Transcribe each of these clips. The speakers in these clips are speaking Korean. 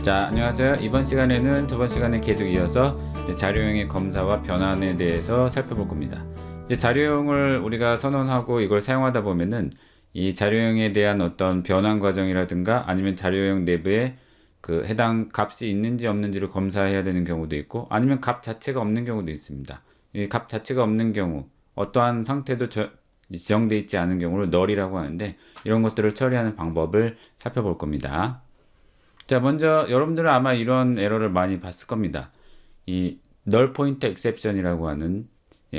자, 안녕하세요. 이번 시간에는 두 번 시간에 계속 이어서 자료형의 검사와 변환에 대해서 살펴볼 겁니다. 이제 자료형을 우리가 선언하고 이걸 사용하다 보면은 이 자료형에 대한 어떤 변환 과정이라든가 아니면 자료형 내부에 그 해당 값이 있는지 없는지를 검사해야 되는 경우도 있고, 아니면 값 자체가 없는 경우도 있습니다. 이 값 자체가 없는 경우, 어떠한 상태도 지정되어 있지 않은 경우를 널이라고 하는데, 이런 것들을 처리하는 방법을 살펴볼 겁니다. 자, 먼저 여러분들은 아마 이런 에러를 많이 봤을 겁니다. 이 null pointer exception이라고 하는,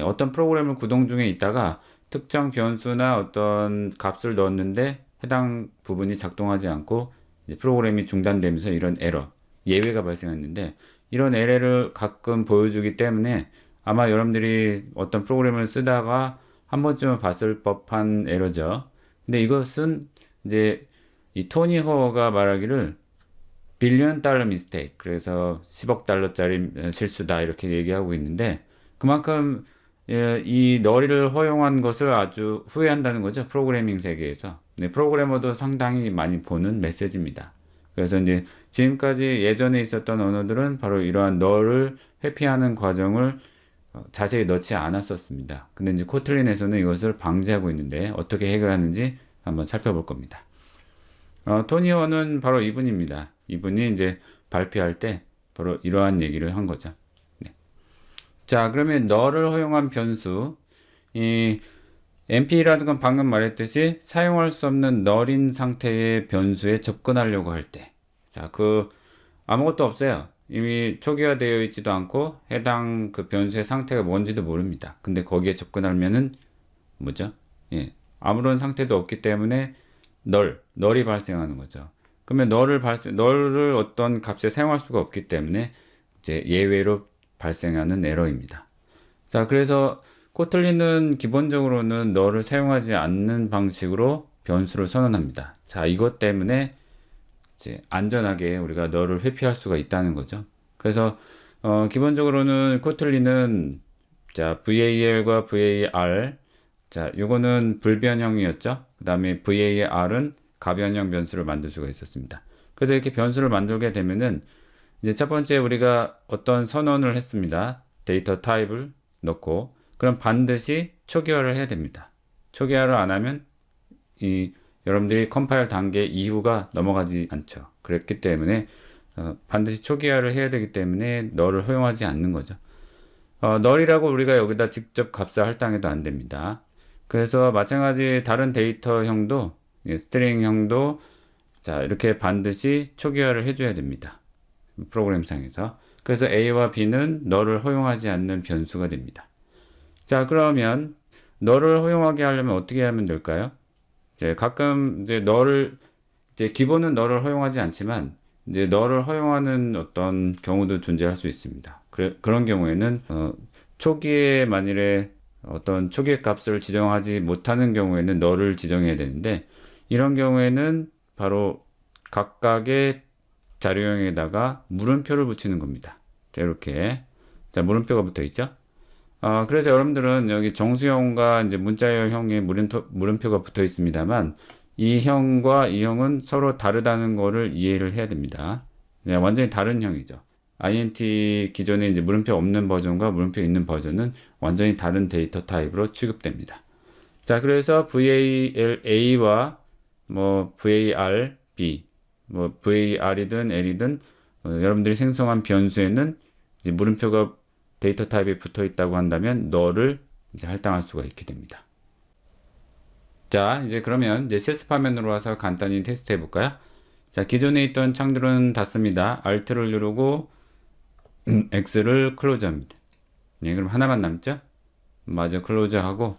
어떤 프로그램을 구동 중에 있다가 특정 변수나 어떤 값을 넣었는데 해당 부분이 작동하지 않고 이제 프로그램이 중단되면서 이런 에러, 예외가 발생했는데, 이런 에러를 가끔 보여주기 때문에 아마 여러분들이 어떤 프로그램을 쓰다가 한 번쯤은 봤을 법한 에러죠. 근데 이것은 이제 이 토니 허가 말하기를 빌리언 달러 미스테이크, 그래서 10억 달러짜리 실수다 이렇게 얘기하고 있는데, 그만큼 이 널을 허용한 것을 아주 후회한다는 거죠. 프로그래밍 세계에서. 네, 프로그래머도 상당히 많이 보는 메시지입니다. 그래서 이제 지금까지 예전에 있었던 언어들은 바로 이러한 널을 회피하는 과정을 자세히 넣지 않았었습니다. 근데 이제 코틀린에서는 이것을 방지하고 있는데 어떻게 해결하는지 한번 살펴볼 겁니다. 토니 허는 바로 이분입니다. 이분이 이제 발표할 때 바로 이러한 얘기를 한 거죠. 네. 자, 그러면 너를 허용한 변수, 이 NP라는 건 방금 말했듯이 사용할 수 없는 널인 상태의 변수에 접근하려고 할 때, 자, 아무것도 없어요. 이미 초기화되어 있지도 않고 해당 그 변수의 상태가 뭔지도 모릅니다. 근데 거기에 접근하면은 뭐죠? 예, 아무런 상태도 없기 때문에 널이 발생하는 거죠. 그러면 널을 어떤 값에 사용할 수가 없기 때문에 이제 예외로 발생하는 에러입니다. 자, 그래서 코틀린은 기본적으로는 널을 사용하지 않는 방식으로 변수를 선언합니다. 자, 이것 때문에 이제 안전하게 우리가 널을 회피할 수가 있다는 거죠. 그래서 기본적으로는 코틀린은 자, VAL과 VAR, 자, 요거는 불변형이었죠. 그 다음에 VAR은 가변형 변수를 만들 수가 있었습니다. 그래서 이렇게 변수를 만들게 되면은 이제 첫 번째 우리가 어떤 선언을 했습니다. 데이터 타입을 넣고, 그럼 반드시 초기화를 해야 됩니다. 초기화를 안 하면 여러분들이 컴파일 단계 이후가 넘어가지 않죠. 그랬기 때문에 반드시 초기화를 해야 되기 때문에 널을 허용하지 않는 거죠. 널이라고 우리가 여기다 직접 값을 할당해도 안 됩니다. 그래서 마찬가지 다른 데이터형도, 스트링형도 자, 이렇게 반드시 초기화를 해줘야 됩니다. 프로그램상에서. 그래서 A와 B는 널을 허용하지 않는 변수가 됩니다. 자, 그러면 널을 허용하게 하려면 어떻게 하면 될까요? 이제 가끔 이제 기본은 널을 허용하지 않지만 이제 널을 허용하는 어떤 경우도 존재할 수 있습니다. 그런 경우에는 초기에 만일에 어떤 초기 값을 지정하지 못하는 경우에는 널을 지정해야 되는데, 이런 경우에는 바로 각각의 자료형에다가 물음표를 붙이는 겁니다. 자, 이렇게. 자, 물음표가 붙어 있죠. 그래서 여러분들은 여기 정수형과 이제 문자열형에 물음표가 붙어 있습니다만, 이 형과 이 형은 서로 다르다는 거를 이해를 해야 됩니다. 완전히 다른 형이죠. int 기존에 이제 물음표 없는 버전과 물음표 있는 버전은 완전히 다른 데이터 타입으로 취급됩니다. 자, 그래서 VALA와 VARB, VAR이든 L이든 여러분들이 생성한 변수에는 이제 물음표가 데이터 타입에 붙어 있다고 한다면 너를 이제 할당할 수가 있게 됩니다. 자, 이제 그러면 이제 실습 화면으로 와서 간단히 테스트 해볼까요? 자, 기존에 있던 창들은 닫습니다. Alt를 누르고 X를 클로즈합니다. 네, 그럼 하나만 남죠? 마저 클로즈하고,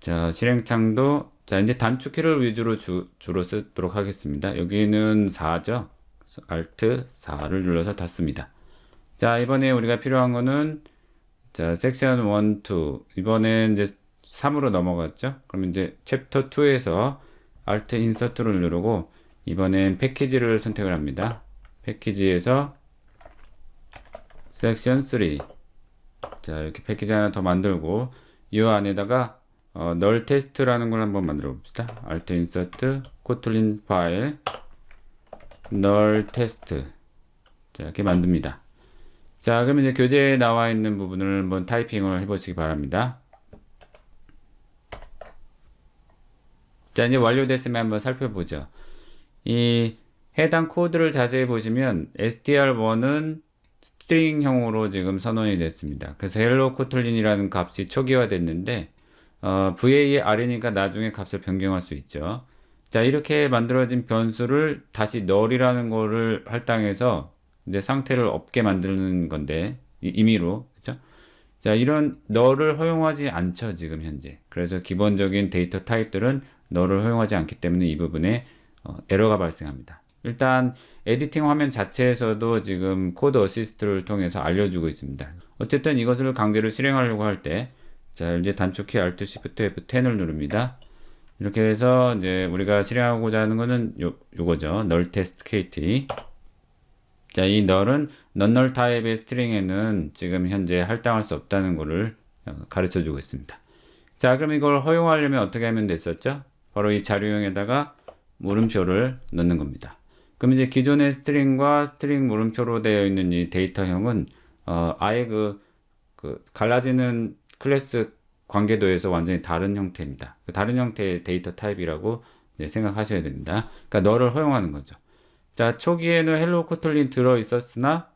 자, 실행창도, 자, 이제 단축키를 위주로 주로 쓰도록 하겠습니다. 여기는 4죠? 그래서 Alt 4를 눌러서 닫습니다. 자, 이번에 우리가 필요한 거는, 자, 섹션 1, 2. 이번엔 이제 3으로 넘어갔죠? 그럼 이제 챕터 2에서 Alt 인서트를 누르고, 이번엔 패키지를 선택을 합니다. 패키지에서 섹션 3. 자, 이렇게 패키지 하나 더 만들고, 이 안에다가 널 테스트라는 걸 한번 만들어 봅시다. Alt 인서트, 코틀린 파일, 널 테스트. 자, 이렇게 만듭니다. 자, 그러면 이제 교재에 나와 있는 부분을 한번 타이핑을 해보시기 바랍니다. 자, 이제 완료됐으면 한번 살펴보죠. 이 해당 코드를 자세히 보시면 str1은 스트링형으로 지금 선언이 됐습니다. 그래서 hello kotlin이라는 값이 초기화됐는데 VA의 R이니까 나중에 값을 변경할 수 있죠. 자, 이렇게 만들어진 변수를 다시 null이라는 거를 할당해서 이제 상태를 없게 만드는 건데 임의로, 그렇죠? 자, 이런 null을 허용하지 않죠, 지금 현재. 그래서 기본적인 데이터 타입들은 null을 허용하지 않기 때문에 이 부분에 에러가 발생합니다. 일단 에디팅 화면 자체에서도 지금 코드 어시스트를 통해서 알려주고 있습니다. 어쨌든 이것을 강제로 실행하려고 할 때, 자, 이제 단축키 Alt Shift F10을 누릅니다. 이렇게 해서 이제 우리가 실행하고자 하는 거는 요거죠. null test kt. 자, 이 null은 non-null 타입의 스트링에는 지금 현재 할당할 수 없다는 것을 가르쳐 주고 있습니다. 자, 그럼 이걸 허용하려면 어떻게 하면 됐었죠? 바로 이 자료형에다가 물음표를 넣는 겁니다. 그럼 이제 기존의 스트링과 스트링 물음표로 되어 있는 이 데이터형은 아예 그 갈라지는 클래스 관계도에서 완전히 다른 형태입니다. 다른 형태의 데이터 타입이라고 이제 생각하셔야 됩니다. 그러니까 너를 허용하는 거죠. 자, 초기에는 헬로 코틀린 들어 있었으나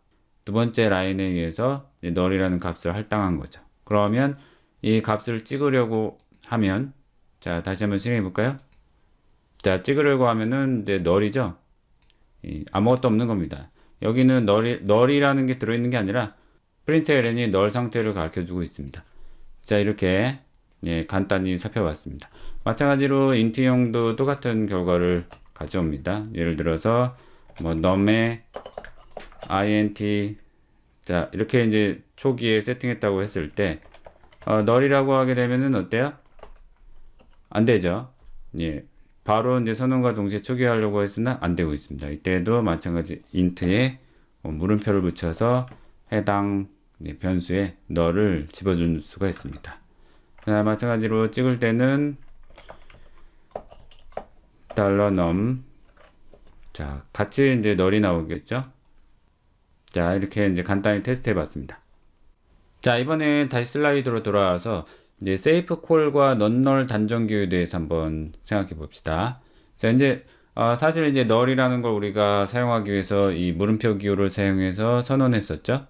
두 번째 라인에 의해서 null이라는 값을 할당한 거죠. 그러면 이 값을 찍으려고 하면, 자, 다시 한번 실행해 볼까요? 자, 찍으려고 하면은 이제 null이죠. 아무것도 없는 겁니다. 여기는 null이라는 게 들어있는 게 아니라 println이 null 상태를 가르쳐 주고 있습니다. 자, 이렇게 간단히 살펴봤습니다. 마찬가지로 int형도 똑같은 결과를 가져옵니다. 예를 들어서 뭐 num의 int, 자, 이렇게 이제 초기에 세팅했다고 했을 때 null이라고 하게 되면은 어때요? 안 되죠. 예. 바로 이제 선언과 동시에 초기화하려고 했으나 안 되고 있습니다. 이때도 마찬가지 int에 물음표를 붙여서 해당 변수에 null을 집어줄 수가 있습니다. 마찬가지로 찍을 때는 $num, 자, 같이 이제 null이 나오겠죠. 자, 이렇게 이제 간단히 테스트 해봤습니다. 자, 이번에 다시 슬라이드로 돌아와서 이제 세이프 콜과 non-null 단정 기호에 대해서 한번 생각해 봅시다. 자, 이제 사실 이제 null이라는 걸 우리가 사용하기 위해서 이 물음표 기호를 사용해서 선언했었죠.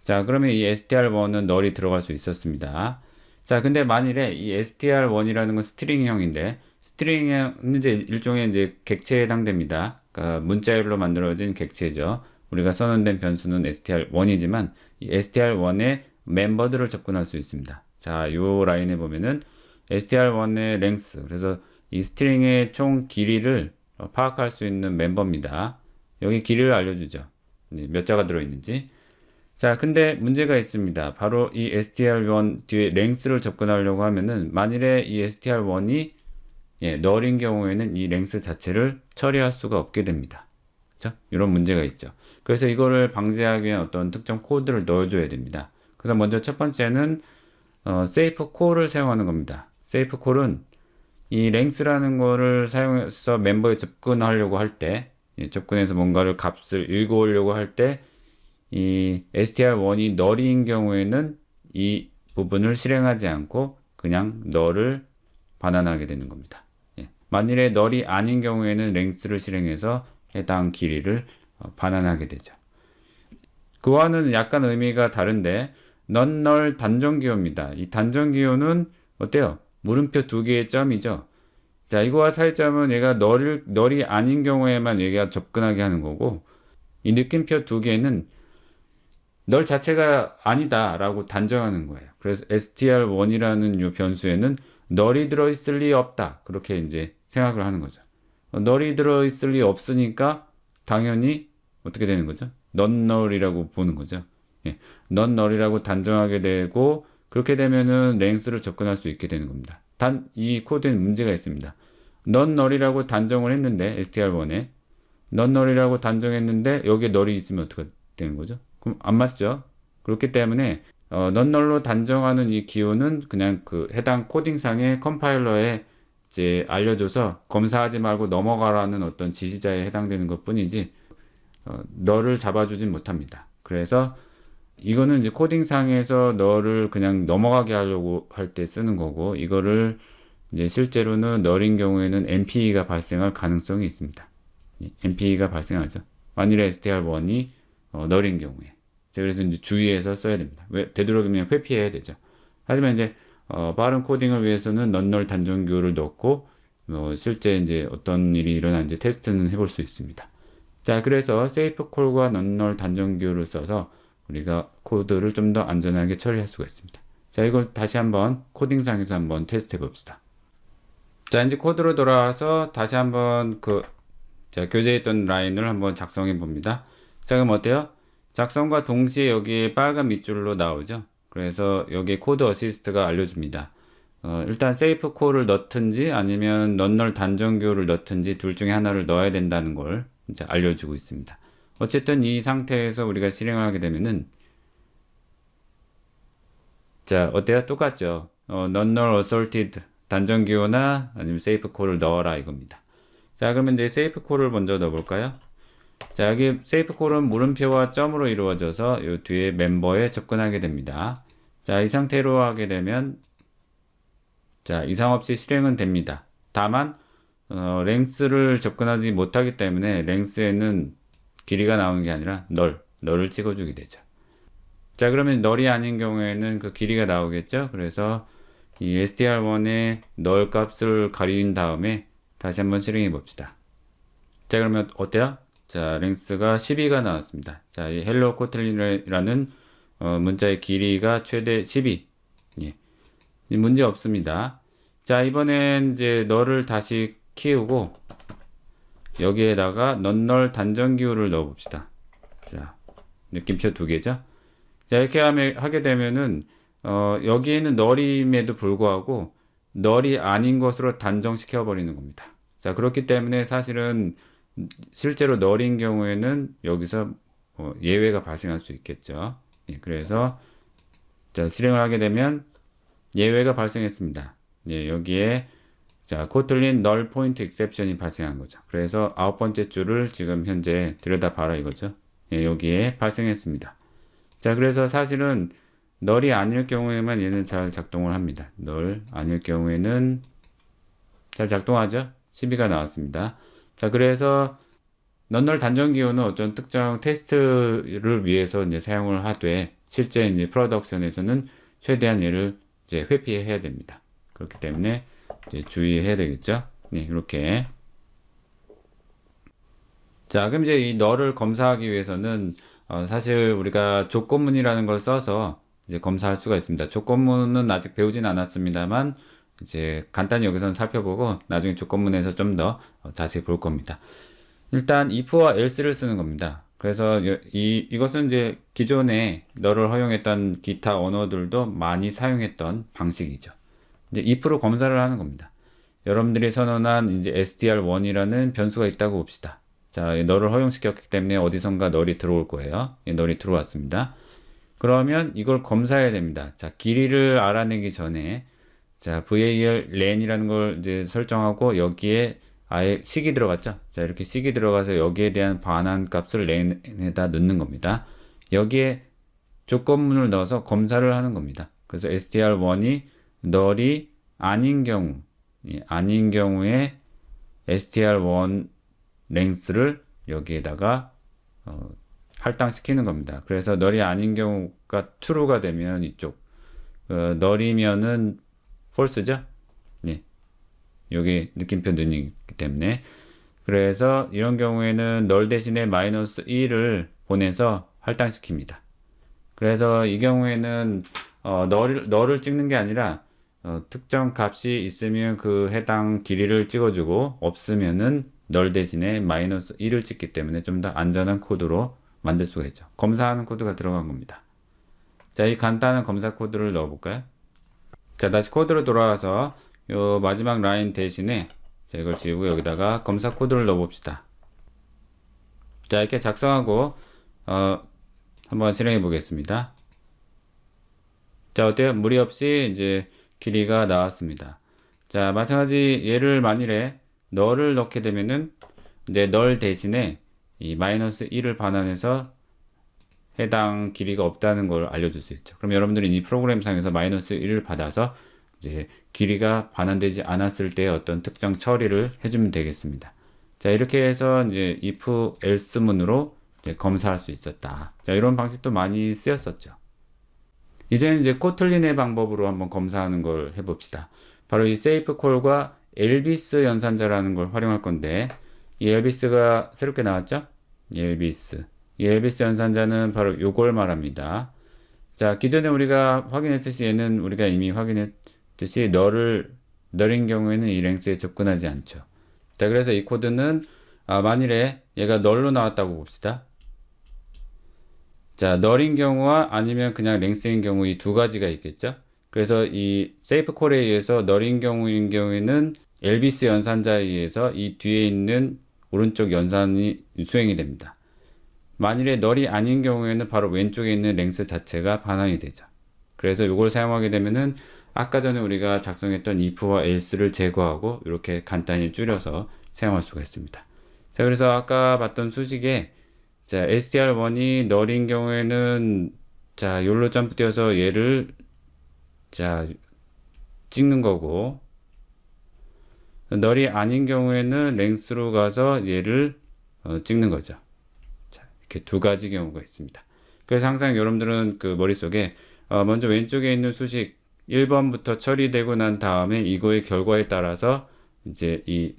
자, 그러면 이 str1은 null이 들어갈 수 있었습니다. 자, 근데 만일에 이 str1이라는 건 스트링형인데, 스트링은 이제 일종의 이제 객체에 해당됩니다. 그러니까 문자열로 만들어진 객체죠. 우리가 선언된 변수는 str1이지만 이 str1의 멤버들을 접근할 수 있습니다. 자, 요 라인에 보면은 str1의 length, 그래서 이 스트링의 총 길이를 파악할 수 있는 멤버입니다. 여기 길이를 알려주죠. 몇 자가 들어있는지. 자, 근데 문제가 있습니다. 바로 이 str1 뒤에 length를 접근하려고 하면은 만일에 이 str1이 null인 경우에는 이 length 자체를 처리할 수가 없게 됩니다. 그렇죠? 이런 문제가 있죠. 그래서 이거를 방지하기 위한 어떤 특정 코드를 넣어줘야 됩니다. 그래서 먼저 첫 번째는 safe call을 사용하는 겁니다. safe call은 이 length라는 거를 사용해서 멤버에 접근하려고 할 때, 접근해서 뭔가를 값을 읽어오려고 할 때, 이 str1이 null인 경우에는 이 부분을 실행하지 않고 그냥 null을 반환하게 되는 겁니다. 만일에 null이 아닌 경우에는 length를 실행해서 해당 길이를 반환하게 되죠. 그와는 약간 의미가 다른데 non-null 단정 기호입니다. 이 단정 기호는 어때요? 물음표 두 개의 점이죠. 자, 이거와 차이점은 얘가 null이 아닌 경우에만 얘가 접근하게 하는 거고, 이 느낌표 두 개는 null 자체가 아니다 라고 단정하는 거예요. 그래서 str1이라는 이 변수에는 null이 들어있을 리 없다, 그렇게 이제 생각을 하는 거죠. null이 들어있을 리 없으니까 당연히 어떻게 되는 거죠? non-null이라고 보는 거죠. non-null이라고 단정하게 되고, 그렇게 되면은 length를 접근할 수 있게 되는 겁니다. 단 이 코드에는 문제가 있습니다. non-null이라고 단정을 했는데 str1에 non-null이라고 단정했는데 여기에 null이 있으면 어떻게 되는 거죠? 그럼 안 맞죠? 그렇기 때문에 non-null로 단정하는 이 기호는 그냥 그 해당 코딩상의 컴파일러에 이제 알려줘서 검사하지 말고 넘어가라는 어떤 지시자에 해당되는 것 뿐이지, 널을 잡아주진 못합니다. 그래서 이거는 이제 코딩상에서 널을 그냥 넘어가게 하려고 할 때 쓰는 거고, 이거를 이제 실제로는 널인 경우에는 MPE가 발생할 가능성이 있습니다. MPE가 발생하죠. 만일에 str1이 널인 경우에. 그래서 이제 주의해서 써야 됩니다. 왜? 되도록이면 회피해야 되죠. 하지만 이제 빠른 코딩을 위해서는 넌널 단정교를 넣고 실제 이제 어떤 일이 일어나는지 테스트는 해볼 수 있습니다. 자, 그래서 세이프 콜과 넌널 단정교를 써서 우리가 코드를 좀 더 안전하게 처리할 수가 있습니다. 자, 이걸 다시 한번 코딩상에서 한번 테스트 해 봅시다. 자, 이제 코드로 돌아와서 다시 한번 자, 교재했던 라인을 한번 작성해 봅니다. 자, 그럼 어때요? 작성과 동시에 여기 빨간 밑줄로 나오죠? 그래서 여기 코드 어시스트가 알려줍니다. 일단 세이프 콜을 넣든지 아니면 넌널 단정교를 넣든지 둘 중에 하나를 넣어야 된다는 걸 이제 알려주고 있습니다. 어쨌든 이 상태에서 우리가 실행을 하게 되면은, 자, 어때요? 똑같죠? 넌널 어설티드 단정교나 아니면 세이프 콜을 넣어라 이겁니다. 자, 그러면 이제 세이프 콜을 먼저 넣어볼까요? 자, 여기 세이프 콜은 물음표와 점으로 이루어져서 이 뒤에 멤버에 접근하게 됩니다. 자, 이 상태로 하게 되면, 자, 이상 없이 실행은 됩니다. 다만 랭스를 접근하지 못하기 때문에 랭스에는 길이가 나오는 게 아니라 널을 찍어주게 되죠. 자, 그러면 널이 아닌 경우에는 그 길이가 나오겠죠. 그래서 이 str1의 널 값을 가린 다음에 다시 한번 실행해 봅시다. 자, 그러면 어때요? 자, 랭스가 12가 나왔습니다. 자, 이 헬로 코틀린이라는 문자의 길이가 최대 12. 예. 문제 없습니다. 자, 이번엔 이제 널을 다시 키우고 여기에다가 넌널 단정기호를 넣어 봅시다. 자, 느낌표 두 개죠. 자, 이렇게 하게 되면은 여기에는 널임에도 불구하고 널이 아닌 것으로 단정시켜 버리는 겁니다. 자, 그렇기 때문에 사실은 실제로 널인 경우에는 여기서 예외가 발생할 수 있겠죠. 예, 그래서 자, 실행을 하게 되면 예외가 발생했습니다. 예, 여기에 자, 코틀린 널 포인트 익셉션이 발생한 거죠. 그래서 9번째 줄을 지금 현재 들여다봐라 이거죠. 예, 여기에 발생했습니다. 자, 그래서 사실은 널이 아닐 경우에만 얘는 잘 작동을 합니다. 널 아닐 경우에는 잘 작동하죠. 12가 나왔습니다. 자, 그래서 넌널 단정기호는 어떤 특정 테스트를 위해서 이제 사용을 하되 실제 이제 프로덕션에서는 최대한 얘를 이제 회피해야 됩니다. 그렇기 때문에 이제 주의해야 되겠죠. 네, 이렇게. 자, 그럼 이제 이 널을 검사하기 위해서는 사실 우리가 조건문이라는 걸 써서 이제 검사할 수가 있습니다. 조건문은 아직 배우진 않았습니다만 이제 간단히 여기서는 살펴보고 나중에 조건문에서 좀 더 자세히 볼 겁니다. 일단 if와 else를 쓰는 겁니다. 그래서 이것은 이제 기존에 널을 허용했던 기타 언어들도 많이 사용했던 방식이죠. 이제 if로 검사를 하는 겁니다. 여러분들이 선언한 이제 str1이라는 변수가 있다고 봅시다. 자, 널을 허용시켰기 때문에 어디선가 널이 들어올 거예요. 널이 들어왔습니다. 그러면 이걸 검사해야 됩니다. 자, 길이를 알아내기 전에 자, var len이라는 걸 이제 설정하고 여기에 아예 식이 들어갔죠. 자, 이렇게 식이 들어가서 여기에 대한 반환 값을 len에다 넣는 겁니다. 여기에 조건문을 넣어서 검사를 하는 겁니다. 그래서 str1이 널이 아닌 경우, 아닌 경우에 str1 랭스를 여기에다가 할당시키는 겁니다. 그래서 널이 아닌 경우가 true가 되면 이쪽, 널이면은 false죠. 네. 여기 느낌표 눈이기 때문에. 그래서 이런 경우에는 널 대신에 마이너스 1을 보내서 할당시킵니다. 그래서 이 경우에는 널을 찍는 게 아니라 특정 값이 있으면 그 해당 길이를 찍어주고 없으면은 널 대신에 마이너스 1을 찍기 때문에 좀 더 안전한 코드로 만들 수가 있죠. 검사하는 코드가 들어간 겁니다. 자, 이 간단한 검사 코드를 넣어볼까요? 자, 다시 코드로 돌아와서 요 마지막 라인 대신에 자, 이걸 지우고 여기다가 검사 코드를 넣어봅시다. 자, 이렇게 작성하고 한번 실행해 보겠습니다. 자, 어때요? 무리 없이 이제 길이가 나왔습니다. 자, 마찬가지 얘를 만일에 널을 넣게 되면은 이제 널 대신에 이 마이너스 1을 반환해서 해당 길이가 없다는 걸 알려줄 수 있죠. 그럼 여러분들이 이 프로그램상에서 마이너스 1을 받아서 이제 길이가 반환되지 않았을 때 어떤 특정 처리를 해주면 되겠습니다. 자, 이렇게 해서 이제 if else문으로 이제 검사할 수 있었다. 자, 이런 방식도 많이 쓰였었죠. 이제는 이제 코틀린의 방법으로 한번 검사하는 걸 해봅시다. 바로 이 세이프 콜과 엘비스 연산자라는 걸 활용할 건데, 이 엘비스가 새롭게 나왔죠? 이 엘비스 연산자는 바로 요걸 말합니다. 자, 기존에 우리가 확인했듯이 얘는 우리가 이미 확인했듯이 널인 경우에는 이 랭스에 접근하지 않죠. 자, 그래서 이 코드는 만일에 얘가 널로 나왔다고 봅시다. 자, 널인 경우와 아니면 그냥 랭스인 경우 이 두 가지가 있겠죠. 그래서 이 세이프 콜에 의해서 널인 경우인 경우에는 엘비스 연산자에 의해서 이 뒤에 있는 오른쪽 연산이 수행이 됩니다. 만일에 널이 아닌 경우에는 바로 왼쪽에 있는 랭스 자체가 반환이 되죠. 그래서 이걸 사용하게 되면은 아까 전에 우리가 작성했던 if와 else를 제거하고 이렇게 간단히 줄여서 사용할 수가 있습니다. 자, 그래서 아까 봤던 수식에 자, str1이 널인 경우에는 자, 요로 점프 뛰어서 얘를 자, 찍는 거고, 널이 아닌 경우에는 랭스로 가서 얘를 찍는 거죠. 자, 이렇게 두 가지 경우가 있습니다. 그래서 항상 여러분들은 그 머릿속에 먼저 왼쪽에 있는 수식 1번부터 처리되고 난 다음에 이거의 결과에 따라서 이제 이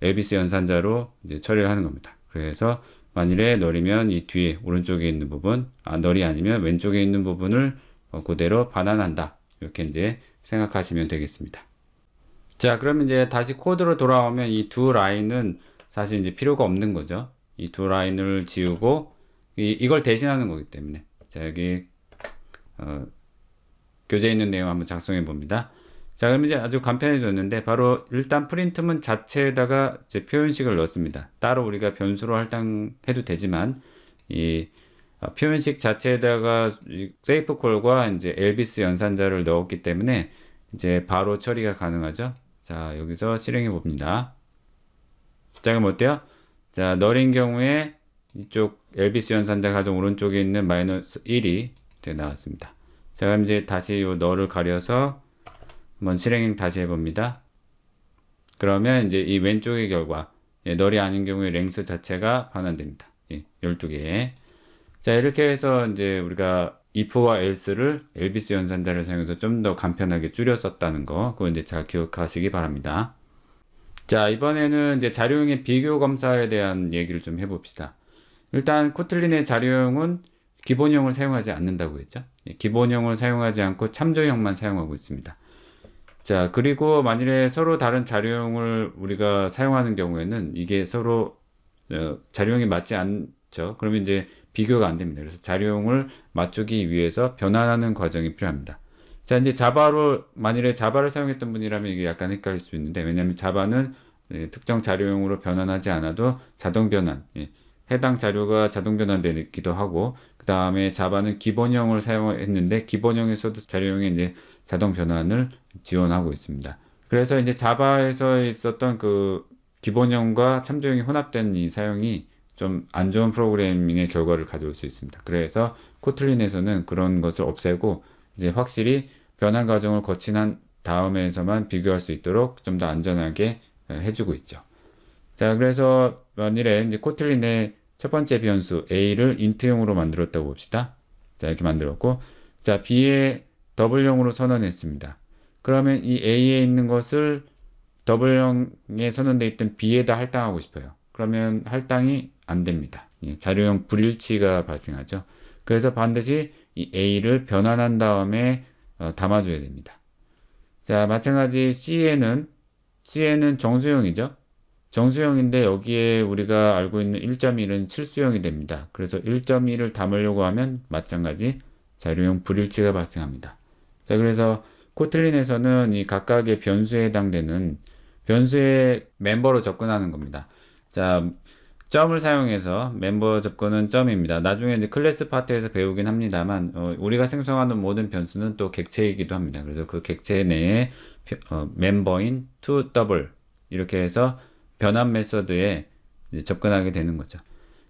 엘비스 연산자로 이제 처리를 하는 겁니다. 그래서 만일에 널이면 이 뒤에 오른쪽에 있는 부분, 널이 아니면 왼쪽에 있는 부분을 그대로 반환한다. 이렇게 이제 생각하시면 되겠습니다. 자, 그러면 이제 다시 코드로 돌아오면 이 두 라인은 사실 이제 필요가 없는 거죠. 이 두 라인을 지우고 이걸 대신하는 거기 때문에. 자, 여기 교재에 있는 내용 한번 작성해 봅니다. 자, 그럼 이제 아주 간편해졌는데 바로 일단 프린트문 자체에다가 이제 표현식을 넣습니다. 따로 우리가 변수로 할당해도 되지만 이 표현식 자체에다가 세이프 콜과 이제 엘비스 연산자를 넣었기 때문에 이제 바로 처리가 가능하죠. 자, 여기서 실행해 봅니다. 자, 그럼 어때요? 자, 널인 경우에 이쪽 엘비스 연산자 가정 오른쪽에 있는 마이너스 1이 이제 나왔습니다. 자, 그럼 이제 다시 이 널을 가려서 한번 실행 다시 해봅니다. 그러면 이제 이 왼쪽의 결과, 널이 아닌 경우에 랭스 자체가 반환됩니다. 12개. 자, 이렇게 해서 이제 우리가 if와 else를 엘비스 연산자를 사용해서 좀 더 간편하게 줄여 썼다는 거, 그거 이제 잘 기억하시기 바랍니다. 자, 이번에는 이제 자료형의 비교 검사에 대한 얘기를 좀 해봅시다. 일단 코틀린의 자료형은 기본형을 사용하지 않는다고 했죠. 기본형을 사용하지 않고 참조형만 사용하고 있습니다. 자, 그리고 만일에 서로 다른 자료형을 우리가 사용하는 경우에는 이게 서로 자료형이 맞지 않죠. 그러면 이제 비교가 안 됩니다. 그래서 자료형을 맞추기 위해서 변환하는 과정이 필요합니다. 자, 이제 자바로 만일에 자바를 사용했던 분이라면 이게 약간 헷갈릴 수 있는데, 왜냐하면 자바는 특정 자료형으로 변환하지 않아도 자동 변환, 해당 자료가 자동 변환되기도 하고, 그 다음에 자바는 기본형을 사용했는데 기본형에서도 자료형의 이제 자동 변환을 지원하고 있습니다. 그래서 이제 자바에서 있었던 그 기본형과 참조형이 혼합된 이 사용이 좀 안 좋은 프로그래밍의 결과를 가져올 수 있습니다. 그래서 코틀린에서는 그런 것을 없애고 이제 확실히 변환 과정을 거친 다음에서만 비교할 수 있도록 좀 더 안전하게 해주고 있죠. 자, 그래서 만일에 이제 코틀린의 첫 번째 변수 A를 int형으로 만들었다고 봅시다. 자, 이렇게 만들었고, 자, B에 더블형으로 선언했습니다. 그러면 이 A에 있는 것을 더블형에 선언되어 있던 B에다 할당하고 싶어요. 그러면 할당이 안 됩니다. 자료형 불일치가 발생하죠. 그래서 반드시 이 A를 변환한 다음에 담아줘야 됩니다. 자, 마찬가지 C에는 정수형이죠. 정수형인데 여기에 우리가 알고 있는 1.1은 실수형이 됩니다. 그래서 1.1을 담으려고 하면 마찬가지 자료형 불일치가 발생합니다. 자, 그래서 코틀린에서는 이 각각의 변수에 해당되는 변수의 멤버로 접근하는 겁니다. 자, 점을 사용해서 멤버 접근은 점입니다. 나중에 이제 클래스 파트에서 배우긴 합니다만 우리가 생성하는 모든 변수는 또 객체이기도 합니다. 그래서 그 객체 내에 멤버인 to double 이렇게 해서 변환 메서드에 이제 접근하게 되는 거죠.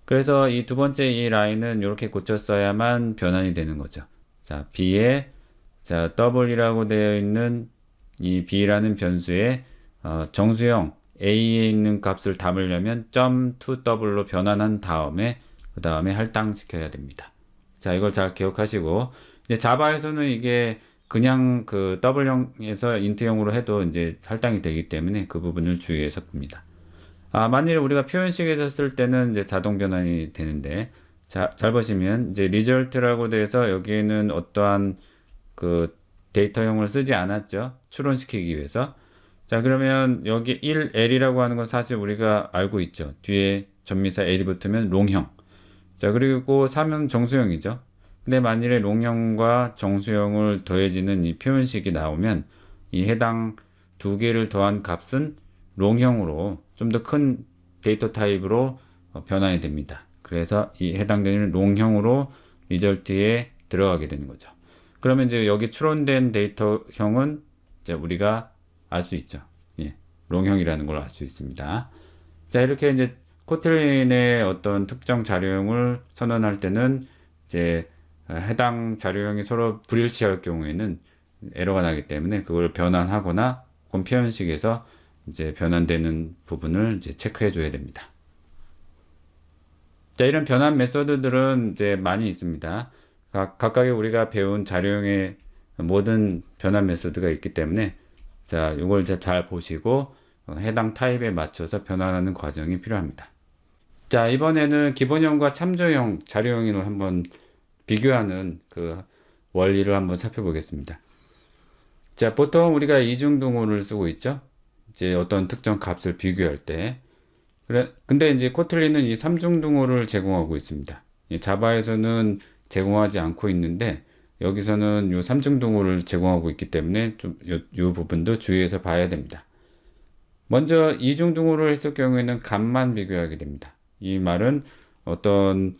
그래서 이 두 번째 이 라인은 이렇게 고쳤어야만 변환이 되는 거죠. 자, b에 자, double이라고 되어 있는 이 b라는 변수에 정수형 a에 있는 값을 담으려면 .to도uble로 변환한 다음에 그 다음에 할당시켜야 됩니다. 자, 이걸 잘 기억하시고 이제 자바에서는 이게 그냥 그 더블형에서 인트형으로 해도 이제 할당이 되기 때문에 그 부분을 주의해서 봅니다. 만일 우리가 표현식에서 쓸 때는 이제 자동 변환이 되는데, 자, 잘 보시면 이제 result라고 돼서 여기에는 어떠한 그 데이터형을 쓰지 않았죠. 추론시키기 위해서. 자, 그러면 여기 1L이라고 하는 건 사실 우리가 알고 있죠. 뒤에 전미사 L이 붙으면 롱형. 자, 그리고 3은 정수형이죠. 근데 만일에 롱형과 정수형을 더해지는 이 표현식이 나오면 이 해당 두 개를 더한 값은 롱형으로 좀 더 큰 데이터 타입으로 변환이 됩니다. 그래서 이 해당되는 롱형으로 리절트에 들어가게 되는 거죠. 그러면 이제 여기 추론된 데이터형은 이제 우리가 알 수 있죠. 예, 롱형이라는 걸 알 수 있습니다. 자, 이렇게 이제 코틀린의 어떤 특정 자료형을 선언할 때는 이제 해당 자료형이 서로 불일치할 경우에는 에러가 나기 때문에 그걸 변환하거나 혹은 표현식에서 이제 변환되는 부분을 이제 체크해 줘야 됩니다. 자, 이런 변환 메소드들은 이제 많이 있습니다. 각각의 우리가 배운 자료형의 모든 변환 메소드가 있기 때문에 자, 이걸 이제 잘 보시고 해당 타입에 맞춰서 변환하는 과정이 필요합니다. 자, 이번에는 기본형과 참조형 자료형을 한번 비교하는 그 원리를 한번 살펴보겠습니다. 자, 보통 우리가 이중등호를 쓰고 있죠. 이제 어떤 특정 값을 비교할 때. 근데 이제 코틀린은 이 삼중등호를 제공하고 있습니다. 자바에서는 제공하지 않고 있는데 여기서는 요 삼중등호를 제공하고 있기 때문에 좀 요 부분도 주의해서 봐야 됩니다. 먼저 이중등호를 했을 경우에는 값만 비교하게 됩니다. 이 말은 어떤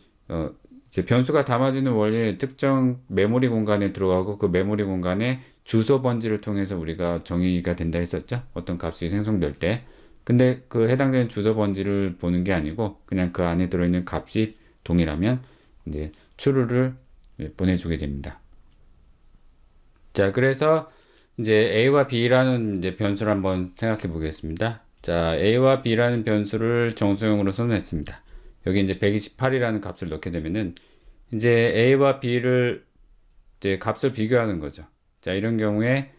이제 변수가 담아지는 원리의 특정 메모리 공간에 들어가고 그 메모리 공간에 주소 번지를 통해서 우리가 정의가 된다 했었죠. 어떤 값이 생성될 때. 근데 그 해당되는 주소 번지를 보는 게 아니고 그냥 그 안에 들어있는 값이 동일하면 이제 true를 보내주게 됩니다. 자, 그래서 이제 a와 b라는 이제 변수를 한번 생각해 보겠습니다. 자, a와 b라는 변수를 정수형으로 선언했습니다. 여기 이제 128이라는 값을 넣게 되면은 이제 a와 b를 이제 값을 비교하는 거죠. 자, 이런 경우에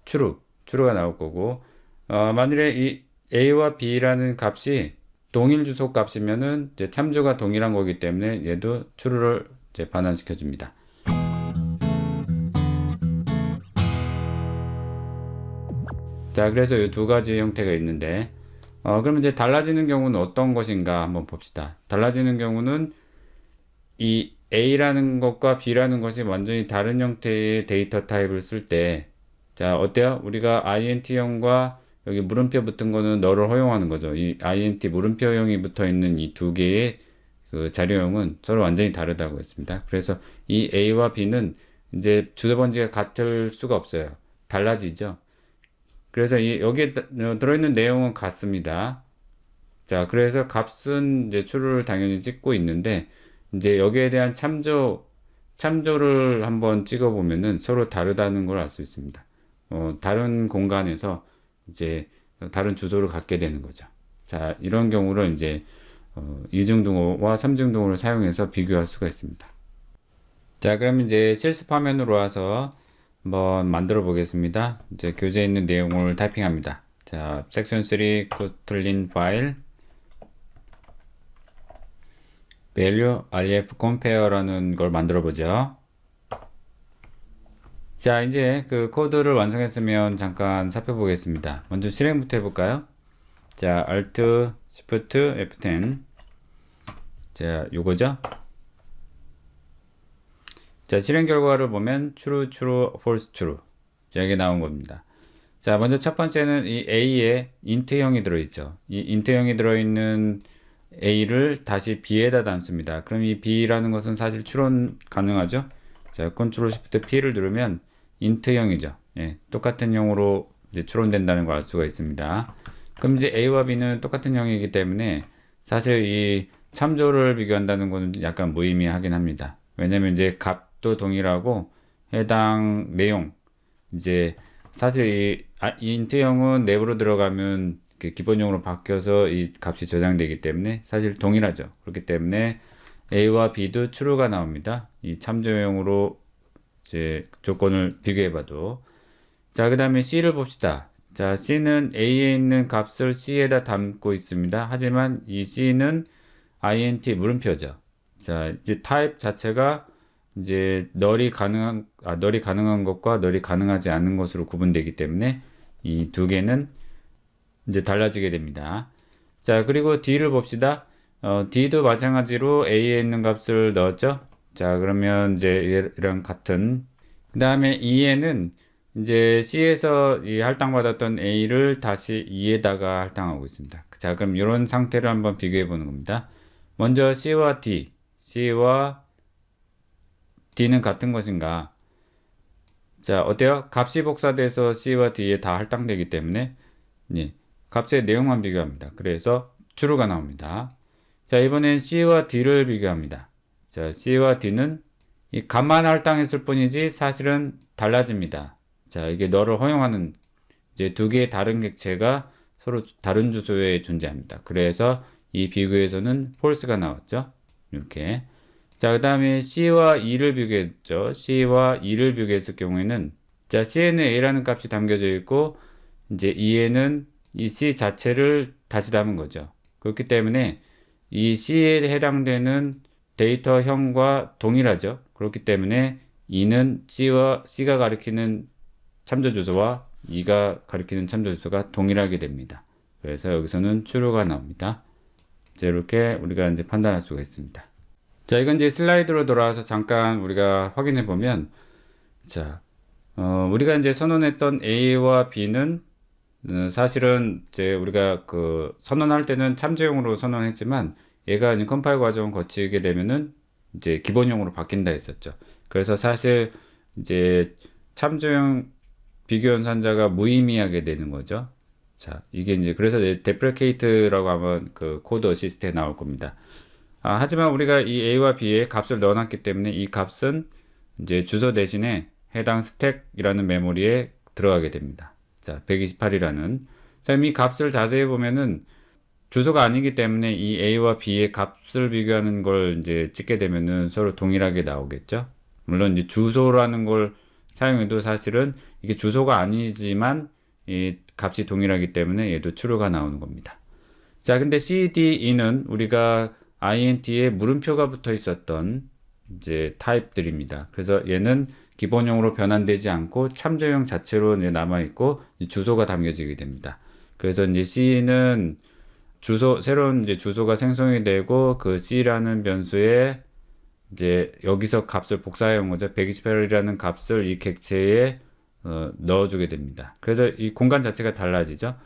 true가 나올 거고, 만일에 이 a와 b라는 값이 동일 주소 값이면은 이제 참조가 동일한 거기 때문에 얘도 true를 이제 반환시켜 줍니다. 자, 그래서 이 두 가지 형태가 있는데, 그럼 이제 달라지는 경우는 어떤 것인가 한번 봅시다. 달라지는 경우는 이 A라는 것과 B라는 것이 완전히 다른 형태의 데이터 타입을 쓸 때, 자, 어때요? 우리가 INT형과 여기 물음표 붙은 거는 너를 허용하는 거죠. 이 INT 물음표형이 붙어 있는 이 두 개의 그 자료형은 서로 완전히 다르다고 했습니다. 그래서 이 A와 B는 이제 주소 번지가 같을 수가 없어요. 달라지죠. 그래서 여기에 들어있는 내용은 같습니다. 자, 그래서 값은 이제 true를 당연히 찍고 있는데, 이제 여기에 대한 참조를 한번 찍어보면은 서로 다르다는 걸 알 수 있습니다. 다른 공간에서 이제 다른 주소를 갖게 되는 거죠. 자, 이런 경우를 이제 이중등호와 삼중등호를 사용해서 비교할 수가 있습니다. 자, 그럼 이제 실습 화면으로 와서 한번 만들어 보겠습니다. 이제 교재에 있는 내용을 타이핑합니다. 자, 섹션 3 코틀린 파일 value ref compare라는 걸 만들어 보죠. 자, 이제 그 코드를 완성했으면 잠깐 살펴보겠습니다. 먼저 실행부터 해볼까요? 자, Alt, Shift, F10. 자, 요거죠? 자, 실행 결과를 보면 true, true, false, true. 자, 이게 나온 겁니다. 자, 먼저 첫 번째는 이 A에 int형이 들어있죠. 이 int형이 들어있는 A를 다시 B에다 담습니다. 그럼 이 B라는 것은 사실 추론 가능하죠. 자, Ctrl Shift P를 누르면 int형이죠. 예, 똑같은 형으로 이제 추론된다는 걸 알 수가 있습니다. 그럼 이제 A와 B는 똑같은 형이기 때문에 사실 이 참조를 비교한다는 것은 약간 무의미하긴 합니다. 왜냐면 이제 값도 동일하고 해당 내용, 이제 사실 이 인트형은 내부로 들어가면 기본용으로 바뀌어서 이 값이 저장되기 때문에 사실 동일하죠. 그렇기 때문에 A와 B도 true가 나옵니다. 이 참조용으로 이제 조건을 비교해봐도. 자, 그 다음에 C를 봅시다. 자, C는 A에 있는 값을 C에다 담고 있습니다. 하지만 이 C는 int 물음표죠. 자, 이제 타입 자체가 이제 널이 가능한 것과 널이 가능하지 않은 것으로 구분되기 때문에 이 두 개는 이제 달라지게 됩니다. 자, 그리고 D를 봅시다. D도 마찬가지로 A에 있는 값을 넣었죠. 자, 그러면 이제 얘랑 같은. 그 다음에 E에는 이제 C에서 이 할당받았던 A를 다시 E에다가 할당하고 있습니다. 자, 그럼 이런 상태를 한번 비교해 보는 겁니다. 먼저 C와 D, C와 D는 같은 것인가? 자, 어때요? 값이 복사돼서 C와 D에 다 할당되기 때문에 예, 값의 내용만 비교합니다. 그래서 true가 나옵니다. 자, 이번엔 C와 D를 비교합니다. 자, C와 D는 이 값만 할당했을 뿐이지 사실은 달라집니다. 자, 이게 너를 허용하는 이제 두 개의 다른 객체가 서로 다른 주소에 존재합니다. 그래서 이 비교에서는 false가 나왔죠. 이렇게. 자, 그 다음에 C와 E를 비교했죠. C와 E를 비교했을 경우에는 자, C에는 A라는 값이 담겨져 있고 이제 E에는 이 C 자체를 다시 담은 거죠. 그렇기 때문에 이 C에 해당되는 데이터형과 동일하죠. 그렇기 때문에 E는 C가 가리키는 참조 주소와 E가 가리키는 참조 주소가 동일하게 됩니다. 그래서 여기서는 true가 나옵니다. 자, 이렇게 우리가 이제 판단할 수가 있습니다. 자, 이건 이제 슬라이드로 돌아와서 잠깐 우리가 확인해 보면, 자, 우리가 이제 선언했던 A와 B는 사실은 이제 우리가 그 선언할 때는 참조용으로 선언했지만 얘가 이제 컴파일 과정을 거치게 되면은 이제 기본용으로 바뀐다 했었죠. 그래서 사실 이제 참조용 비교 연산자가 무의미하게 되는 거죠. 자, 이게 이제 그래서 deprecate라고 하면 그 코드 어시스트에 나올 겁니다. 하지만 우리가 이 A와 B에 값을 넣어놨기 때문에 이 값은 이제 주소 대신에 해당 스택이라는 메모리에 들어가게 됩니다. 자, 128이라는. 자, 이 값을 자세히 보면은 주소가 아니기 때문에 이 A와 B의 값을 비교하는 걸 이제 찍게 되면은 서로 동일하게 나오겠죠. 물론 이제 주소라는 걸 사용해도 사실은 이게 주소가 아니지만 이 값이 동일하기 때문에 얘도 true가 나오는 겁니다. 자, 근데 C, D, E는 우리가 int에 물음표가 붙어 있었던 이제 타입들입니다. 그래서 얘는 기본용으로 변환되지 않고 참조용 자체로 이제 남아 있고 주소가 담겨지게 됩니다. 그래서 이제 C는 새로운 이제 주소가 생성이 되고 그 C라는 변수에 이제 여기서 값을 복사해 온 거죠. 128이라는 값을 이 객체에 넣어주게 됩니다. 그래서 이 공간 자체가 달라지죠.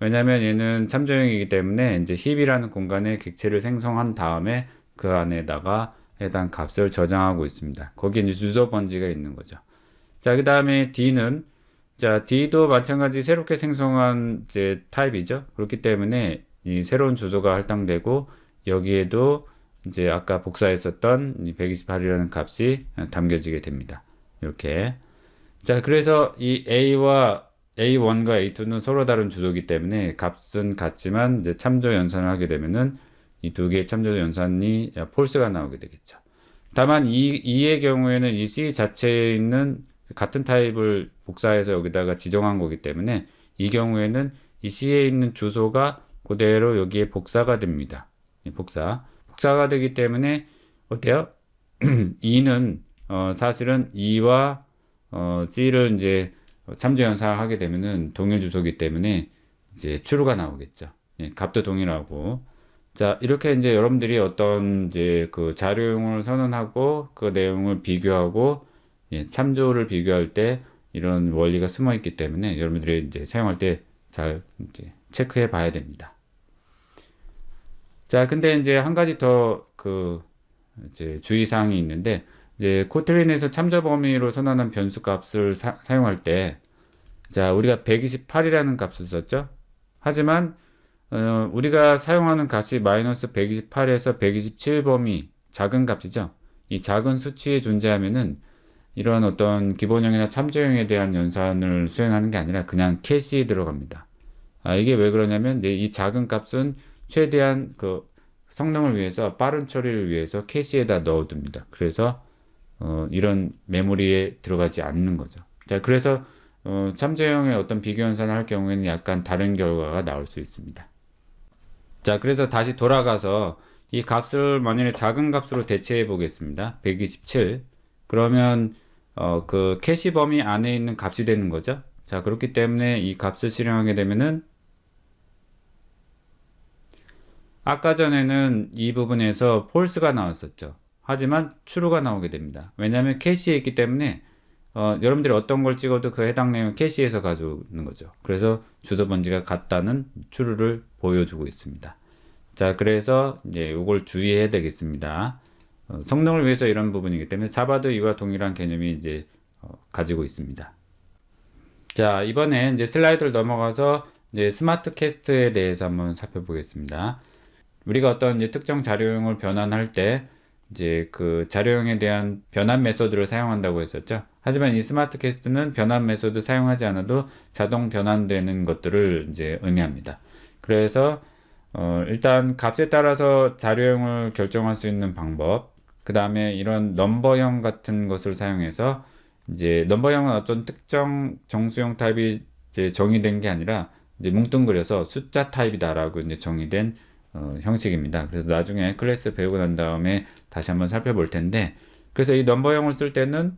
왜냐하면 얘는 참조용이기 때문에 이제 힙이라는 공간에 객체를 생성한 다음에 그 안에다가 해당 값을 저장하고 있습니다. 거기에 이제 주소 번지가 있는 거죠. 자, 그 다음에 D는 자, D도 마찬가지 새롭게 생성한 이제 타입이죠. 그렇기 때문에 이 새로운 주소가 할당되고 여기에도 이제 아까 복사했었던 이 128이라는 값이 담겨지게 됩니다. 이렇게. 자, 그래서 이 A1과 A2는 서로 다른 주소이기 때문에 값은 같지만 이제 참조 연산을 하게 되면은 이 두 개의 참조 연산이 false가 나오게 되겠죠. 다만 E의 경우에는 이 C 자체에 있는 같은 타입을 복사해서 여기다가 지정한 거기 때문에 이 경우에는 이 C에 있는 주소가 그대로 여기에 복사가 됩니다. 복사가 되기 때문에 어때요? E는 사실은 E와 C를 이제 참조 연산을 하게 되면은 동일 주소이기 때문에 이제 true가 나오겠죠. 예, 값도 동일하고. 자, 이렇게 이제 여러분들이 어떤 이제 그 자료용을 선언하고 그 내용을 비교하고 예, 참조를 비교할 때 이런 원리가 숨어 있기 때문에 여러분들이 이제 사용할 때 잘 이제 체크해 봐야 됩니다. 자, 근데 이제 한 가지 더 그 이제 주의사항이 있는데 이제 코틀린에서 참조 범위로 선언한 변수 값을 사용할 때 자, 우리가 128이라는 값을 썼죠. 하지만 우리가 사용하는 값이 마이너스 128에서 127 범위 작은 값이죠. 이 작은 수치에 존재하면은 이런 어떤 기본형이나 참조형에 대한 연산을 수행하는 게 아니라 그냥 캐시에 들어갑니다. 이게 왜 그러냐면 이제 이 작은 값은 최대한 그 성능을 위해서 빠른 처리를 위해서 캐시에다 넣어둡니다. 그래서 이런 메모리에 들어가지 않는 거죠. 자, 그래서 참조형의 어떤 비교 연산을 할 경우에는 약간 다른 결과가 나올 수 있습니다. 자, 그래서 다시 돌아가서 이 값을 만약에 작은 값으로 대체해 보겠습니다. 127. 그러면 그 캐시 범위 안에 있는 값이 되는 거죠. 자, 그렇기 때문에 이 값을 실행하게 되면은 아까 전에는 이 부분에서 false가 나왔었죠. 하지만 true가 나오게 됩니다. 왜냐하면 캐시에 있기 때문에 여러분들이 어떤 걸 찍어도 그 해당 내용을 캐시에서 가져오는 거죠. 그래서 주소 번지가 같다는 true를 보여주고 있습니다. 자, 그래서 이제 이걸 주의해야 되겠습니다. 성능을 위해서 이런 부분이기 때문에 자바도 이와 동일한 개념이 이제 가지고 있습니다. 자, 이번에 이제 슬라이드를 넘어가서 이제 스마트 캐스트에 대해서 한번 살펴보겠습니다. 우리가 어떤 이제 특정 자료형을 변환할 때 이제 그 자료형에 대한 변환 메소드를 사용한다고 했었죠. 하지만 이 스마트 캐스트는 변환 메소드 사용하지 않아도 자동 변환되는 것들을 이제 의미합니다. 그래서 일단 값에 따라서 자료형을 결정할 수 있는 방법, 그 다음에 이런 넘버형 같은 것을 사용해서 이제 넘버형은 어떤 특정 정수형 타입이 이제 정의된 게 아니라 이제 뭉뚱그려서 숫자 타입이다라고 이제 정의된 형식입니다. 그래서 나중에 클래스 배우고 난 다음에 다시 한번 살펴볼 텐데, 그래서 이 넘버형을 쓸 때는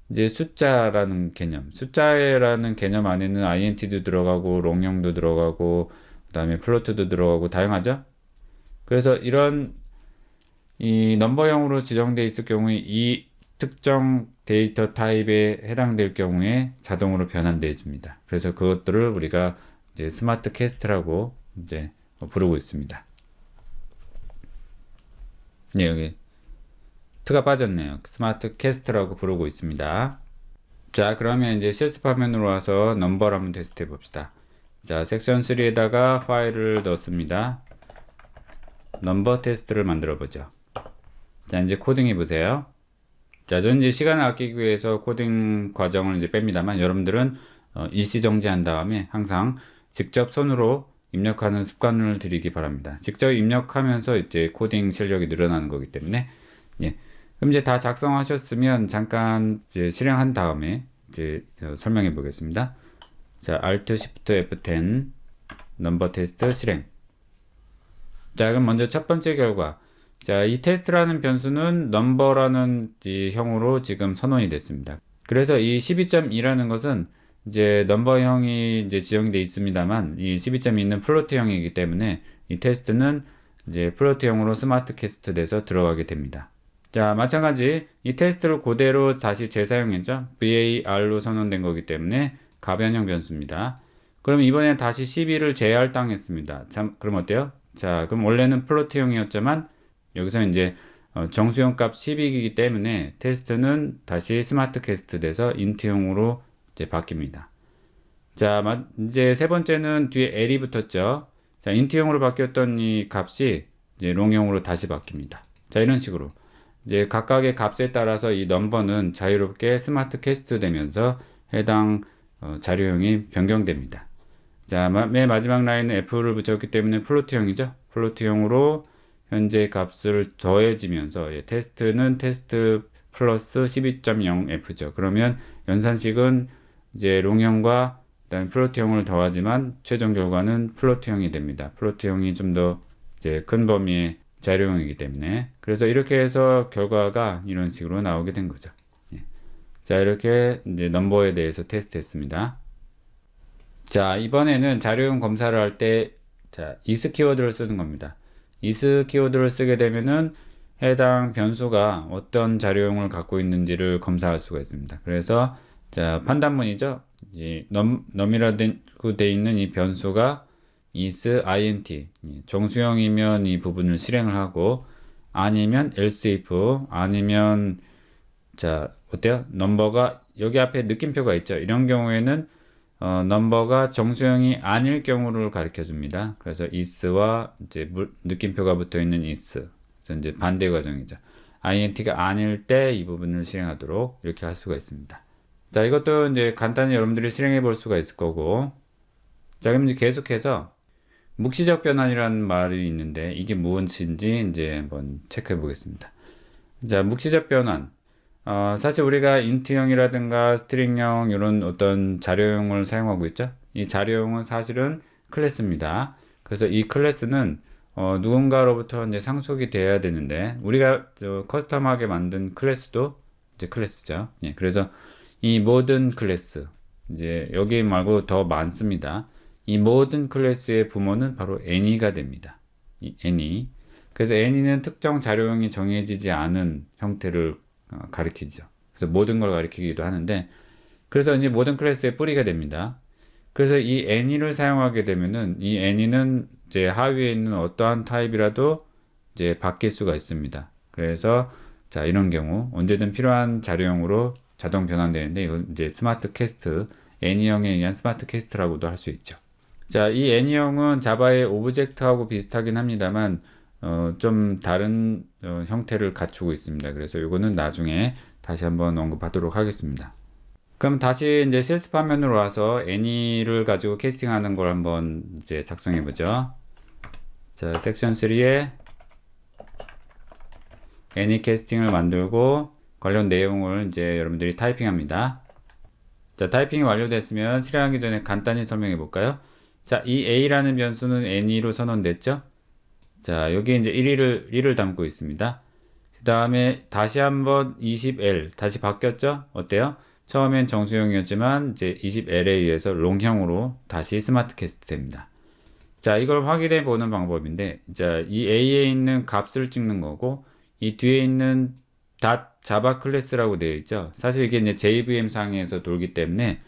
이제 숫자라는 개념 안에는 int도 들어가고 롱형도 들어가고 그 다음에 플로트도 들어가고 다양하죠. 그래서 이런 이 넘버형으로 지정되어 있을 경우에 이 특정 데이터 타입에 해당될 경우에 자동으로 변환되어 줍니다. 그래서 그것들을 우리가 이제 스마트 캐스트라고 이제 부르고 있습니다. 네, 여기 트가 빠졌네요. 스마트 캐스트라고 부르고 있습니다. 자, 그러면 이제 실습 화면으로 와서 넘버를 한번 테스트 해 봅시다. 자, 섹션 3에다가 파일을 넣습니다. 넘버 테스트를 만들어 보죠. 자, 이제 코딩 해 보세요. 자, 저는 이제 시간을 아끼기 위해서 코딩 과정을 이제 뺍니다만 여러분들은 일시 정지한 다음에 항상 직접 손으로 입력하는 습관을 들이기 바랍니다. 직접 입력하면서 이제 코딩 실력이 늘어나는 거기 때문에. 예. 그럼 이제 다 작성하셨으면 잠깐 이제 실행한 다음에 이제 설명해 보겠습니다. 자, Alt Shift F10 넘버 테스트 실행. 자, 그럼 먼저 첫 번째 결과. 자, 이 테스트라는 변수는 넘버라는 이 형으로 지금 선언이 됐습니다. 그래서 이 12.2라는 것은 이제 넘버형이 이제 지정되어 있습니다만 이 12.2는 플로트형이기 때문에 이 테스트는 이제 플로트형으로 스마트 캐스트 돼서 들어가게 됩니다. 자, 마찬가지 이 테스트를 그대로 다시 재사용했죠. var로 선언된 거기 때문에 가변형 변수입니다. 그럼 이번에 다시 12를 재할당했습니다. 참, 그럼 어때요? 자, 그럼 원래는 플로트형이었지만 여기서 이제 정수형 값 12이기 때문에 테스트는 다시 스마트 캐스트 돼서 인트형으로 이제 바뀝니다. 자, 이제 세 번째는 뒤에 L이 붙었죠. 자, 인트형으로 바뀌었던 이 값이 이제 롱형으로 다시 바뀝니다. 자, 이런 식으로 이제 각각의 값에 따라서 이 넘버는 자유롭게 스마트 캐스트 되면서 해당 자료형이 변경됩니다. 자, 맨 마지막 라인은 F를 붙였기 때문에 플로트형이죠. 플로트형으로 현재 값을 더해지면서 테스트는 테스트 플러스 12.0F죠. 그러면 연산식은 이제 롱형과 그다음에 플로트형을 더하지만 최종 결과는 플로트형이 됩니다. 플로트형이 좀 더 이제 큰 범위의 자료형이기 때문에. 그래서 이렇게 해서 결과가 이런 식으로 나오게 된 거죠. 예. 자, 이렇게 이제 넘버에 대해서 테스트했습니다. 자, 이번에는 자료형 검사를 할 때 자, is 키워드를 쓰는 겁니다. is 키워드를 쓰게 되면은 해당 변수가 어떤 자료형을 갖고 있는지를 검사할 수가 있습니다. 그래서 자, 판단문이죠. 이 num이라고 되어 있는 이 변수가 is int 정수형이면 이 부분을 실행을 하고 아니면 else if 아니면 자, 어때요? 넘버가 여기 앞에 느낌표가 있죠. 이런 경우에는 넘버가 정수형이 아닐 경우를 가르쳐 줍니다. 그래서 is와 이제 느낌표가 붙어 있는 is. 그래서 이제 반대 과정이죠. int가 아닐 때 이 부분을 실행하도록 이렇게 할 수가 있습니다. 자, 이것도 이제 간단히 여러분들이 실행해 볼 수가 있을 거고. 자, 그럼 이제 계속해서 묵시적 변환이라는 말이 있는데 이게 무엇인지 이제 한번 체크해 보겠습니다. 자, 묵시적 변환. 사실 우리가 인트형이라든가 스트링형 이런 어떤 자료형을 사용하고 있죠. 이 자료형은 사실은 클래스입니다. 그래서 이 클래스는 누군가로부터 이제 상속이 돼야 되는데 우리가 커스텀하게 만든 클래스도 이제 클래스죠. 예, 그래서 이 모든 클래스 이제 여기 말고 더 많습니다. 이 모든 클래스의 부모는 바로 any가 됩니다. 이 any. 그래서 any는 특정 자료형이 정해지지 않은 형태를 가리키죠. 그래서 모든 걸 가리키기도 하는데, 그래서 이제 모든 클래스의 뿌리가 됩니다. 그래서 이 any를 사용하게 되면은 이 any는 이제 하위에 있는 어떠한 타입이라도 이제 바뀔 수가 있습니다. 그래서 자, 이런 경우 언제든 필요한 자료형으로 자동 변환되는데 이건 이제 스마트 캐스트, any형에 의한 스마트 캐스트라고도 할 수 있죠. 자, 이 any형은 자바의 오브젝트하고 비슷하긴 합니다만 좀 다른 형태를 갖추고 있습니다. 그래서 이거는 나중에 다시 한번 언급하도록 하겠습니다. 그럼 다시 이제 실습 화면으로 와서 any를 가지고 캐스팅하는 걸 한번 이제 작성해 보죠. 자, 섹션 3에 any 캐스팅을 만들고 관련 내용을 이제 여러분들이 타이핑합니다. 자, 타이핑이 완료됐으면 실행하기 전에 간단히 설명해 볼까요? 자, 이 a라는 변수는 any로 선언됐죠? 자, 여기 이제 1을 담고 있습니다. 그 다음에 다시 한번 20L 다시 바뀌었죠? 어때요? 처음엔 정수형이었지만 이제 20L에 의해서 롱형으로 다시 스마트 캐스트 됩니다. 자, 이걸 확인해 보는 방법인데, 자, 이 A에 있는 값을 찍는 거고, 이 뒤에 있는 .java 클래스라고 되어 있죠. 사실 이게 이제 JVM 상에서 돌기 때문에,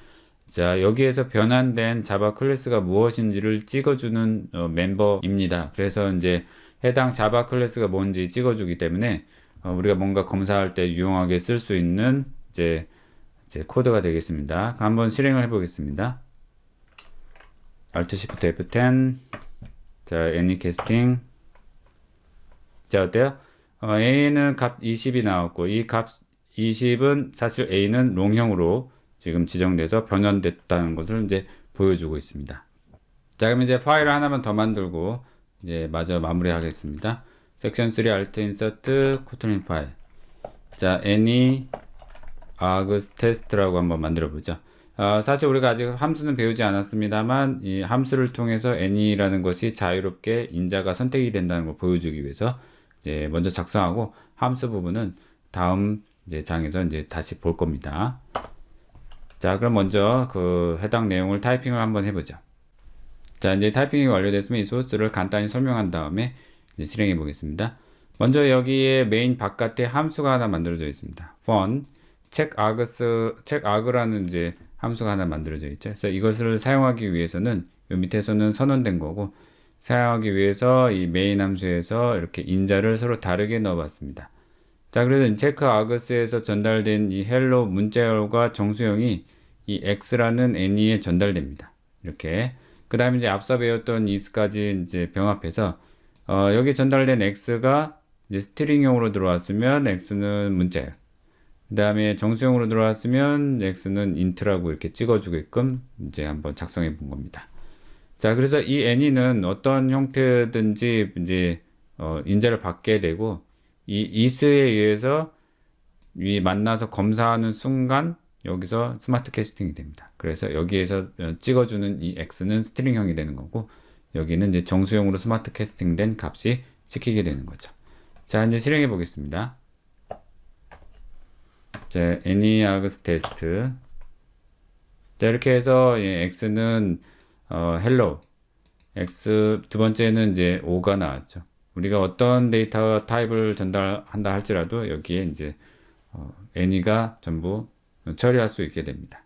자, 여기에서 변환된 자바 클래스가 무엇인지를 찍어주는 멤버입니다. 그래서 이제 해당 자바 클래스가 뭔지 찍어주기 때문에 우리가 뭔가 검사할 때 유용하게 쓸 수 있는 이제 코드가 되겠습니다. 한번 실행을 해보겠습니다. Alt Shift F10. 자, any casting. 자, 어때요? A는 값 20이 나왔고 이 값 20은 사실 A는 롱형으로 지금 지정돼서 변환됐다는 것을 이제 보여주고 있습니다. 자, 그럼 이제 파일을 하나만 더 만들고 이제 마저 마무리하겠습니다. 섹션 3 Alt Insert 코틀린 파일. 자, any args test라고 한번 만들어 보죠. 사실 우리가 아직 함수는 배우지 않았습니다만 이 함수를 통해서 any라는 것이 자유롭게 인자가 선택이 된다는 걸 보여주기 위해서 이제 먼저 작성하고 함수 부분은 다음 이제 장에서 이제 다시 볼 겁니다. 자, 그럼 먼저 그 해당 내용을 타이핑을 한번 해보죠. 자, 이제 타이핑이 완료됐으면 이 소스를 간단히 설명한 다음에 이제 실행해 보겠습니다. 먼저 여기에 메인 바깥에 함수가 하나 만들어져 있습니다. fun checkArgs라는 이제 함수가 하나 만들어져 있죠. 그래서 이것을 사용하기 위해서는 요 밑에서는 선언된 거고 사용하기 위해서 이 메인 함수에서 이렇게 인자를 서로 다르게 넣어봤습니다. 자, 그래서 checkArgs에서 전달된 이 hello 문자열과 정수형이 이 x라는 any에 전달됩니다. 이렇게. 그 다음에 이제 앞서 배웠던 is까지 이제 병합해서 여기 전달된 x가 이제 스트링형으로 들어왔으면 x는 문자열. 그 다음에 정수형으로 들어왔으면 x는 int라고 이렇게 찍어주게끔 이제 한번 작성해 본 겁니다. 자, 그래서 이 any는 어떤 형태든지 이제 인자를 받게 되고 이 is에 의해서 이 만나서 검사하는 순간 여기서 스마트 캐스팅이 됩니다. 그래서 여기에서 찍어주는 이 x는 스트링형이 되는 거고 여기는 이제 정수형으로 스마트 캐스팅된 값이 찍히게 되는 거죠. 자, 이제 실행해 보겠습니다. 자, any args test. 자, 이렇게 해서 x는 hello, x 두 번째는 이제 5가 나왔죠. 우리가 어떤 데이터 타입을 전달한다 할지라도 여기에 이제 any가 전부 처리할 수 있게 됩니다.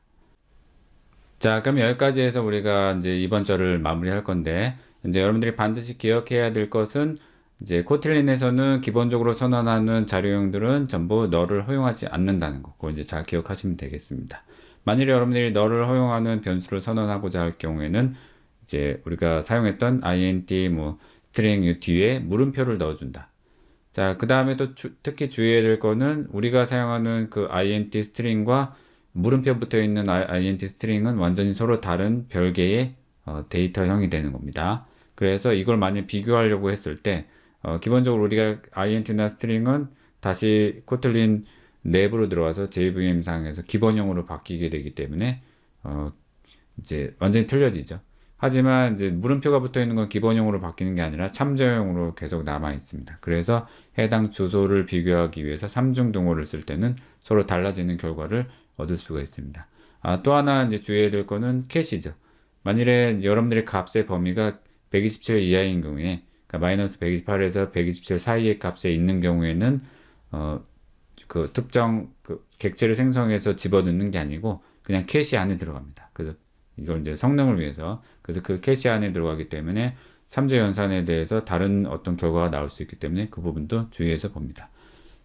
자, 그럼 여기까지 해서 우리가 이제 이번 절을 마무리할 건데 이제 여러분들이 반드시 기억해야 될 것은 이제 코틀린에서는 기본적으로 선언하는 자료형들은 전부 널을 허용하지 않는다는 거. 그거 이제 잘 기억하시면 되겠습니다. 만일에 여러분들이 너를 허용하는 변수를 선언하고자 할 경우에는 이제 우리가 사용했던 int 뭐 스트링 뒤에 물음표를 넣어준다. 자, 그 다음에 또 특히 주의해야 될 거는 우리가 사용하는 그 int 스트링과 물음표 붙어 있는 int 스트링은 완전히 서로 다른 별개의 데이터형이 되는 겁니다. 그래서 이걸 만약 비교하려고 했을 때 기본적으로 우리가 int나 스트링은 다시 코틀린 내부로 들어와서 JVM 상에서 기본형으로 바뀌게 되기 때문에 이제 완전히 틀려지죠. 하지만 이제 물음표가 붙어 있는 건 기본형으로 바뀌는 게 아니라 참조형으로 계속 남아 있습니다. 그래서 해당 주소를 비교하기 위해서 삼중등호를 쓸 때는 서로 달라지는 결과를 얻을 수가 있습니다. 또 하나 이제 주의해야 될 거는 캐시죠. 만일에 여러분들의 값의 범위가 127 이하인 경우에, 그러니까 마이너스 128에서 127 사이의 값에 있는 경우에는 그 특정 그 객체를 생성해서 집어넣는 게 아니고 그냥 캐시 안에 들어갑니다. 그래서 이걸 이제 성능을 위해서, 그래서 그 캐시 안에 들어가기 때문에 참조 연산에 대해서 다른 어떤 결과가 나올 수 있기 때문에 그 부분도 주의해서 봅니다.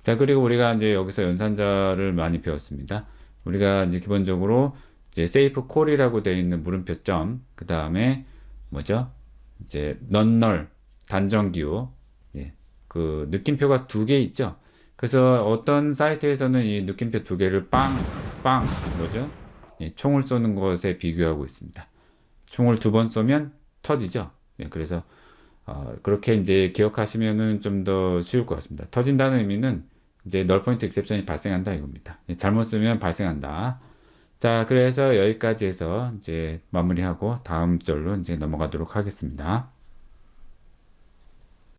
자, 그리고 우리가 이제 여기서 연산자를 많이 배웠습니다. 우리가 이제 기본적으로 이제 세이프 콜이라고 되어 있는 물음표 점, 그 다음에 뭐죠? 이제 넌널 단정기호, 예, 그 느낌표가 두 개 있죠. 그래서 어떤 사이트에서는 이 느낌표 두 개를 빵 뭐죠? 예, 총을 쏘는 것에 비교하고 있습니다. 총을 두 번 쏘면 터지죠. 예, 그래서 그렇게 이제 기억하시면은 좀 더 쉬울 것 같습니다. 터진다는 의미는 이제 널 포인트 익셉션이 발생한다 이겁니다. 예, 잘못 쓰면 발생한다. 자, 그래서 여기까지 해서 이제 마무리하고 다음 절로 이제 넘어가도록 하겠습니다.